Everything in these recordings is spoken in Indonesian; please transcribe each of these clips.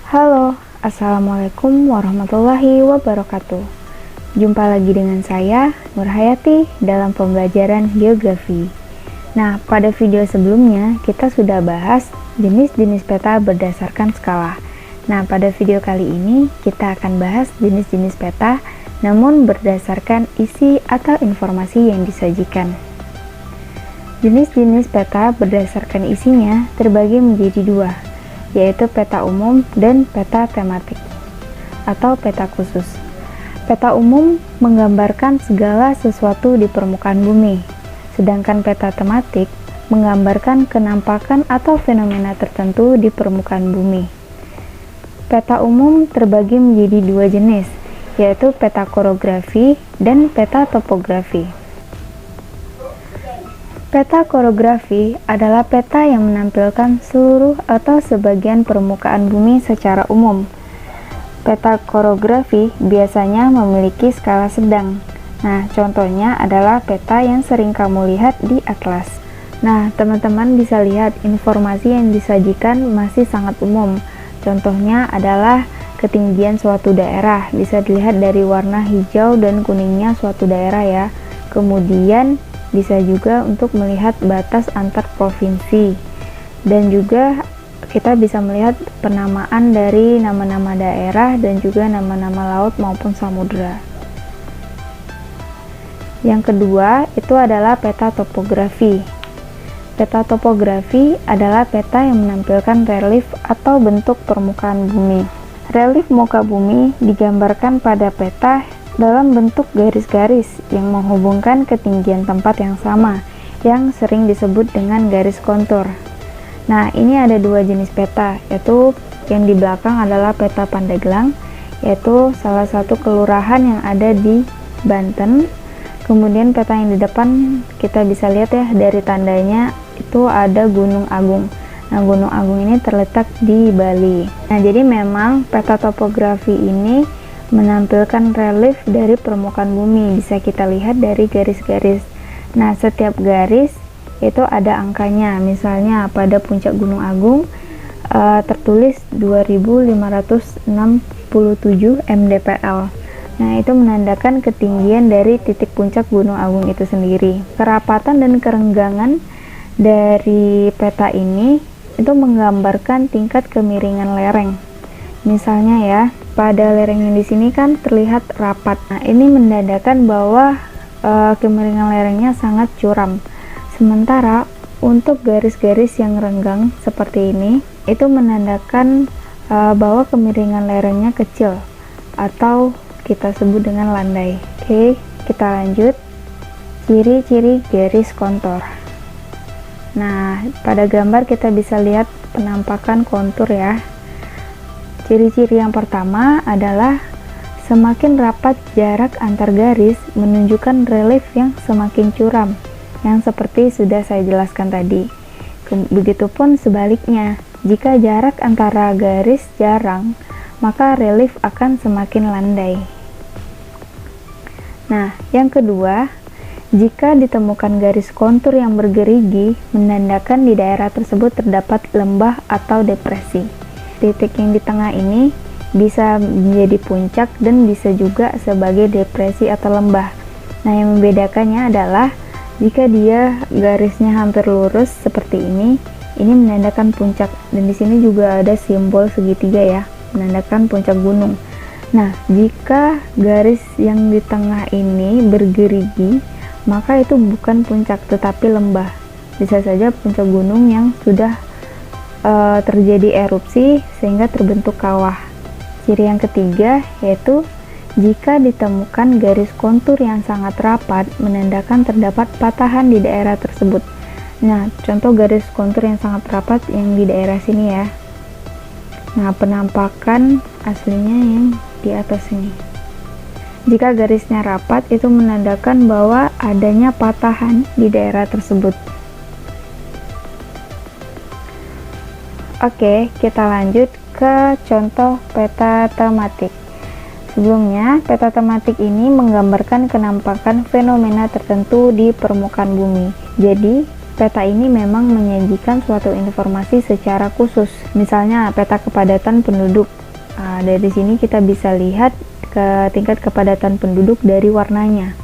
Halo, Assalamualaikum warahmatullahi wabarakatuh. Jumpa lagi dengan saya, Nur Hayati, dalam pembelajaran geografi. Nah, pada video sebelumnya kita sudah bahas jenis-jenis peta berdasarkan skala. Nah, pada video kali ini kita akan bahas jenis-jenis peta, namun berdasarkan isi atau informasi yang disajikan. Jenis-jenis peta berdasarkan isinya terbagi menjadi dua, yaitu peta umum dan peta tematik atau peta khusus. Peta umum menggambarkan segala sesuatu di permukaan bumi, sedangkan peta tematik menggambarkan kenampakan atau fenomena tertentu di permukaan bumi. Peta umum terbagi menjadi dua jenis, yaitu peta korografi dan peta topografi. Peta korografi adalah peta yang menampilkan seluruh atau sebagian permukaan bumi secara umum. Peta korografi biasanya memiliki skala sedang. Nah, contohnya adalah peta yang sering kamu lihat di atlas. Nah, teman-teman bisa lihat informasi yang disajikan masih sangat umum. Contohnya adalah ketinggian suatu daerah, bisa dilihat dari warna hijau dan kuningnya suatu daerah ya. Kemudian bisa juga untuk melihat batas antar provinsi, dan juga kita bisa melihat penamaan dari nama-nama daerah dan juga nama-nama laut maupun samudera. Yang kedua itu adalah peta topografi. Peta topografi adalah peta yang menampilkan relief atau bentuk permukaan bumi. Relief muka bumi digambarkan pada peta dalam bentuk garis-garis yang menghubungkan ketinggian tempat yang sama, yang sering disebut dengan garis kontur. Nah, ini ada dua jenis peta, yaitu yang di belakang adalah peta Pandeglang, yaitu salah satu kelurahan yang ada di Banten. Kemudian peta yang di depan kita bisa lihat ya, dari tandanya itu ada Gunung Agung. Nah, Gunung Agung ini terletak di Bali. Nah, jadi memang peta topografi ini menampilkan relief dari permukaan bumi, bisa kita lihat dari garis-garis. Nah, setiap garis itu ada angkanya. Misalnya pada puncak Gunung Agung tertulis 2567 mdpl. Nah, itu menandakan ketinggian dari titik puncak Gunung Agung itu sendiri. Kerapatan dan kerenggangan dari peta ini itu menggambarkan tingkat kemiringan lereng. Misalnya ya, pada lereng yang di sini kan terlihat rapat. Nah, ini menandakan bahwa kemiringan lerengnya sangat curam. Sementara untuk garis-garis yang renggang seperti ini, itu menandakan bahwa kemiringan lerengnya kecil atau kita sebut dengan landai. Oke, kita lanjut. Ciri-ciri garis kontur. Nah, pada gambar kita bisa lihat penampakan kontur ya. Ciri-ciri yang pertama adalah semakin rapat jarak antar garis menunjukkan relief yang semakin curam, yang seperti sudah saya jelaskan tadi. Begitupun sebaliknya, jika jarak antara garis jarang, maka relief akan semakin landai. Nah, yang kedua, jika ditemukan garis kontur yang bergerigi, menandakan di daerah tersebut terdapat lembah atau depresi. Titik yang di tengah ini bisa menjadi puncak dan bisa juga sebagai depresi atau lembah. Nah, yang membedakannya adalah jika dia garisnya hampir lurus seperti ini menandakan puncak, dan di sini juga ada simbol segitiga ya, menandakan puncak gunung. Nah, jika garis yang di tengah ini bergerigi, maka itu bukan puncak tetapi lembah. Bisa saja puncak gunung yang sudah terjadi erupsi sehingga terbentuk kawah. Ciri yang ketiga yaitu jika ditemukan garis kontur yang sangat rapat, menandakan terdapat patahan di daerah tersebut. Nah, contoh garis kontur yang sangat rapat yang di daerah sini ya. Nah, penampakan aslinya yang di atas ini. Jika garisnya rapat, itu menandakan bahwa adanya patahan di daerah tersebut. Oke, kita lanjut ke contoh peta tematik. Sebelumnya, peta tematik ini menggambarkan kenampakan fenomena tertentu di permukaan bumi. Jadi, Peta ini memang menyajikan suatu informasi secara khusus, misalnya peta kepadatan penduduk. Dari sini kita bisa lihat ke tingkat kepadatan penduduk dari warnanya.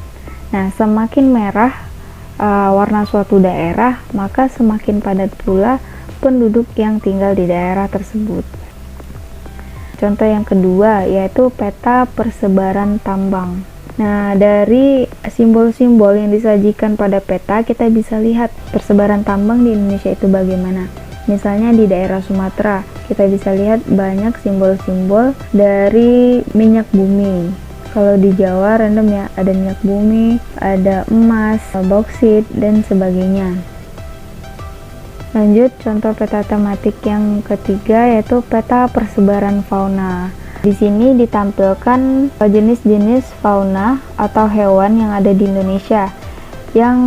Nah, semakin merah warna suatu daerah, maka semakin padat pula penduduk yang tinggal di daerah tersebut. Contoh yang kedua yaitu peta persebaran tambang. Nah, dari simbol-simbol yang disajikan pada peta, kita bisa lihat persebaran tambang di Indonesia itu bagaimana. Misalnya di daerah Sumatera, kita bisa lihat banyak simbol-simbol dari minyak bumi. Kalau di Jawa random ya, ada minyak bumi, ada emas, bauksit, dan sebagainya. Lanjut, contoh peta tematik yang ketiga yaitu peta persebaran fauna. Di sini ditampilkan jenis-jenis fauna atau hewan yang ada di Indonesia yang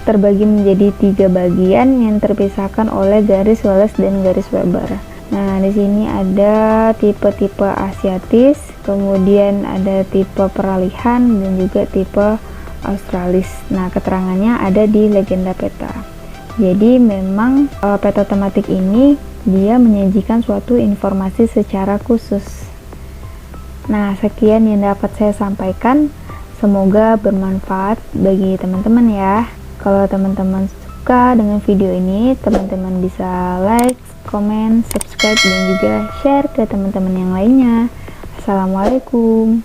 terbagi menjadi 3 bagian yang terpisahkan oleh garis Wallace dan garis Weber. Nah, di sini ada tipe-tipe asiatis, kemudian ada tipe peralihan dan juga tipe australis. Nah, keterangannya ada di legenda peta. Jadi memang peta tematik ini dia menyajikan suatu informasi secara khusus. Nah, sekian yang dapat saya sampaikan. Semoga bermanfaat bagi teman-teman ya. Kalau teman-teman suka dengan video ini, teman-teman bisa like, komen, subscribe, dan juga share ke teman-teman yang lainnya. Assalamualaikum.